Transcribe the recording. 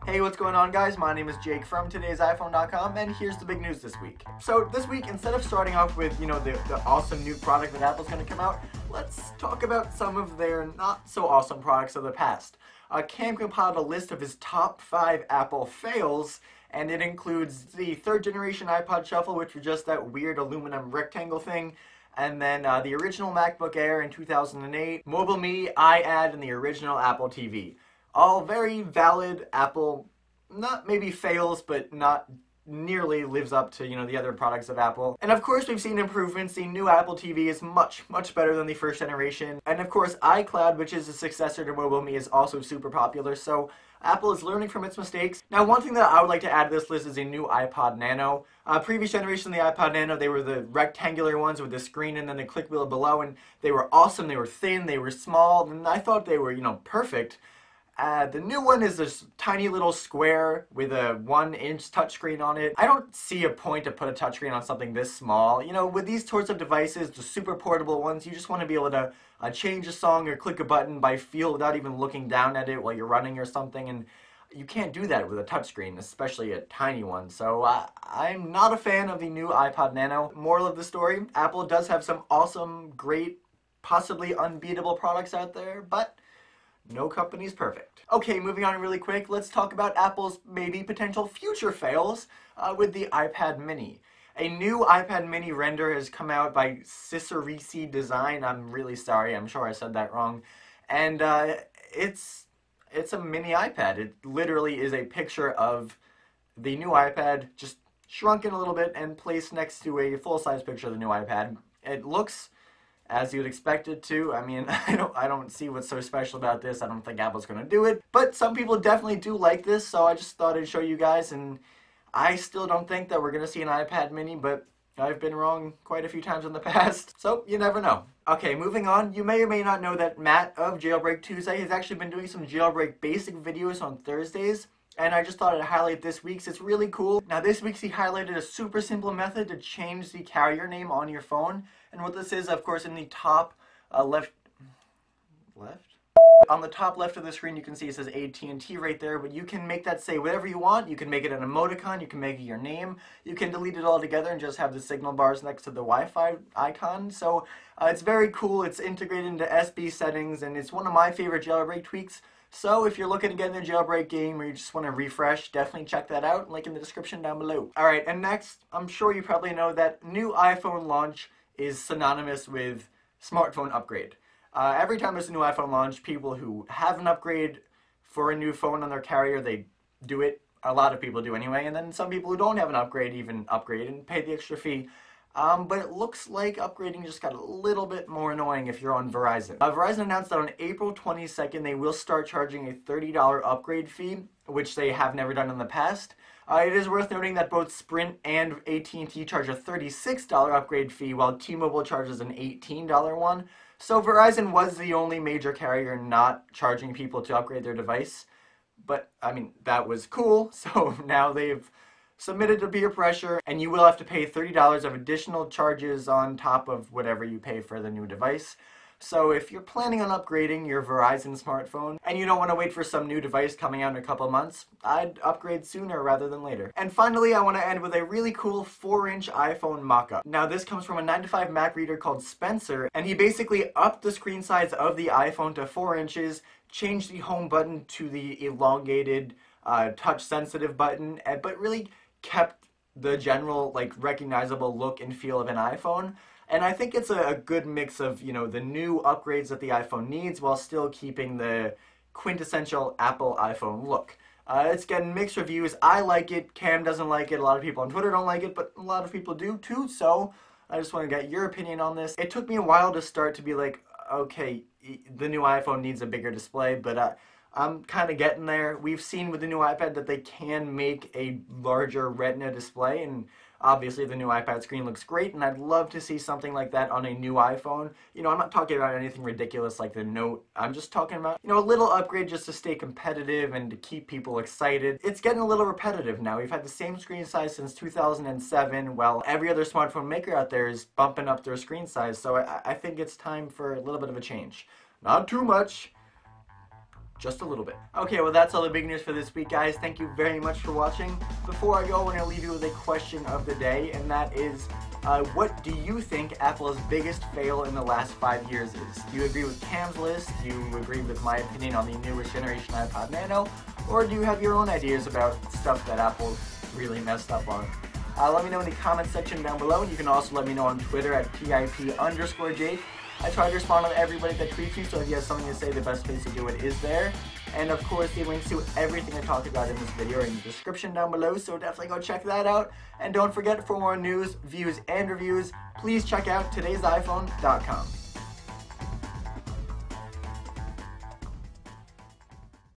Hey, what's going on, guys? My name is Jake from today's iPhone.com, and here's the big news this week. So this week, instead of starting off with, the awesome new product that Apple's going to come out, let's talk about some of their not so awesome products of the past. Cam compiled a list of his top 5 Apple fails, and it includes the 3rd generation iPod Shuffle, which was just that weird aluminum rectangle thing, and then the original MacBook Air in 2008, Mobile Me, iPad, and the original Apple TV. All very valid Apple, not maybe fails, but not nearly lives up to, the other products of Apple. And of course we've seen improvements. The new Apple TV is much better than the 1st generation. And of course iCloud, which is a successor to Mobile Me, is also super popular. So Apple is learning from its mistakes. Now, one thing that I would like to add to this list is a new iPod Nano. Previous generation of the iPod Nano, they were the rectangular ones with the screen and then the click wheel below, and they were awesome. They were thin, they were small, and I thought they were, perfect. The new one is this tiny little square with a 1-inch touchscreen on it. I don't see a point to put a touchscreen on something this small. With these sorts of devices, the super portable ones, you just want to be able to change a song or click a button by feel without even looking down at it while you're running or something, and you can't do that with a touchscreen, especially a tiny one. So I'm not a fan of the new iPod Nano. Moral of the story, Apple does have some awesome, great, possibly unbeatable products out there, but no company's perfect. Okay, moving on really quick, let's talk about Apple's maybe potential future fails with the iPad mini. A new iPad mini render has come out by Cicerisi Design. I'm really sorry, I'm sure I said that wrong. And it's a mini iPad. It literally is a picture of the new iPad just shrunken a little bit and placed next to a full-size picture of the new iPad. It looks as you'd expect it to. I mean, I don't see what's so special about this. I don't think Apple's going to do it. But some people definitely do like this, so I just thought I'd show you guys. And I still don't think that we're going to see an iPad mini, but I've been wrong quite a few times in the past, so you never know. Okay, moving on. You may or may not know that Matt of Jailbreak Tuesday has actually been doing some jailbreak basic videos on Thursdays, and I just thought I'd highlight this week's. It's really cool. Now this week's he highlighted a super simple method to change the carrier name on your phone. And what this is, of course, in the top left? On the top left of the screen you can see it says AT&T right there, but you can make that say whatever you want. You can make it an emoticon, you can make it your name, you can delete it all together and just have the signal bars next to the Wi-Fi icon. So it's very cool. It's integrated into SB settings, and it's one of my favorite jailbreak tweaks. So if you're looking to get in the jailbreak game or you just want to refresh, definitely check that out. Link in the description down below. Alright, and next, I'm sure you probably know that new iPhone launch is synonymous with smartphone upgrade. Every time there's a new iPhone launch, people who have an upgrade for a new phone on their carrier, they do it. A lot of people do anyway, and then some people who don't have an upgrade even upgrade and pay the extra fee. But it looks like upgrading just got a little bit more annoying if you're on Verizon. Verizon announced that on April 22nd they will start charging a $30 upgrade fee, which they have never done in the past. It is worth noting that both Sprint and AT&T charge a $36 upgrade fee, while T-Mobile charges an $18 one. So Verizon was the only major carrier not charging people to upgrade their device. But, I mean, that was cool, so now they've submitted to peer pressure, and you will have to pay $30 of additional charges on top of whatever you pay for the new device. So if you're planning on upgrading your Verizon smartphone and you don't want to wait for some new device coming out in a couple months, I'd upgrade sooner rather than later. And finally, I want to end with a really cool 4-inch iPhone mock-up. Now this comes from a 9to5 Mac reader called Spencer, and he basically upped the screen size of the iPhone to 4 inches, changed the home button to the elongated touch-sensitive button, but really kept the general recognizable look and feel of an iPhone. And I think it's a good mix of, the new upgrades that the iPhone needs while still keeping the quintessential Apple iPhone look. It's getting mixed reviews. I like it. Cam doesn't like it. A lot of people on Twitter don't like it, but a lot of people do too. So I just want to get your opinion on this. It took me a while to start to be like, okay, the new iPhone needs a bigger display, but I'm kind of getting there. We've seen with the new iPad that they can make a larger Retina display, and obviously the new iPad screen looks great, and I'd love to see something like that on a new iPhone. I'm not talking about anything ridiculous like the Note. I'm just talking about, a little upgrade just to stay competitive and to keep people excited. It's getting a little repetitive now. We've had the same screen size since 2007, while every other smartphone maker out there is bumping up their screen size, so I think it's time for a little bit of a change. Not too much, just a little bit. Okay, well that's all the big news for this week, guys. Thank you very much for watching. Before I go, I want to leave you with a question of the day, and that is, what do you think Apple's biggest fail in the last 5 years is? Do you agree with Cam's list? Do you agree with my opinion on the newest generation iPod Nano? Or do you have your own ideas about stuff that Apple really messed up on? Let me know in the comment section down below, and you can also let me know on Twitter at @PIP_Jake. I try to respond to everybody that tweets me, so if you have something to say, the best place to do it is there. And of course, the links to everything I talked about in this video are in the description down below, so definitely go check that out. And don't forget, for more news, views, and reviews, please check out today'siphone.com.